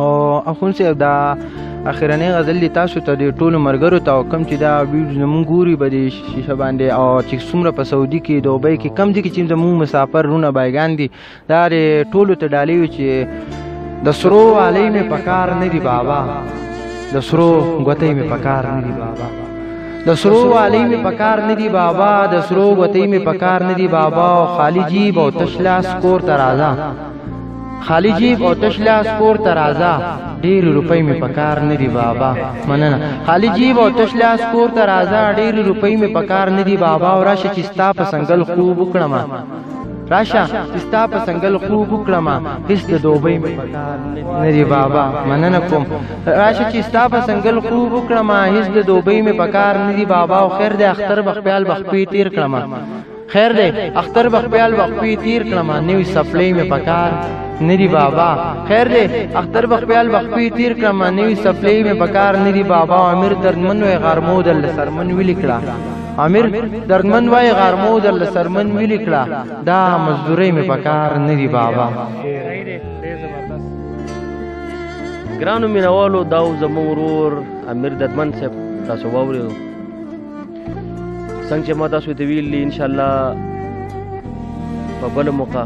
او اخون صاحب دا اخرنۍ غزل دی تاسو ته د ټولو ملګرو ته او کم چې دا ویډیو زمونږ ګوري به د شیشه باندې او چې څومره په سعودي کې دوبۍ کې کم دي کې چې زمونږ مسافر رونه بایګان دي دا د ټولو ته ډالۍ وي چې د سرو والۍ مې په کار نه دي بابا د سرو ګوتۍ مې په کار نه دي بابا د سرو والۍ مې په کار نه دي بابا د سرو ګوتۍ مې په کار نه دي بابا خالی جیب او تش لاس کور ته راځه خالی جیب او تش لاس کور ته راځه ډېرې روپۍ مې په کار نه دي بابا مننه خالی جیب او تش لاس کور ته راځه ډېرې روپۍ مې په کار نه دي بابا او راشه چې ستا په سنګل خوب وکړمه راشه چې ستا په سنګل خوب وکړمه هېڅ د دوبۍ مې په کار نه دي بابا مننه کوم راشه چې ستا په سنګل خوب وکړمه هېڅ د دوبۍ مې په کار نه دي بابا او خیر دی اختر بخپیال بخپې تیر کړمه خیر دی اختر بخپیال بخپې تیر کړمه نوي سپلۍ مې په کار نه دي بابا خیر دی اختر بخپیال بخپې تیر کړمه نوي سپلۍ مې په کار نه دي بابا امیر دردمن وی غرمو در له سرمن ویلې کړه امیر دردمن وای غرمو در له سرمن ویلې کړه دا مزدورۍ مې په کار نه دي بابا ګرانو مینوالو دا زموږ ورور امیر دردمن صاحب تاسو واورېدو څنګه چې ما تاسو ته ویلي انشاءالله په بله موقع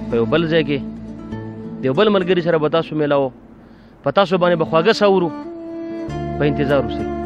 په یو بل ځای کې د یو بل ملګري سره به تاسو میلاو په تاسو باندې به خواږه ساورو په انتظار اوسئ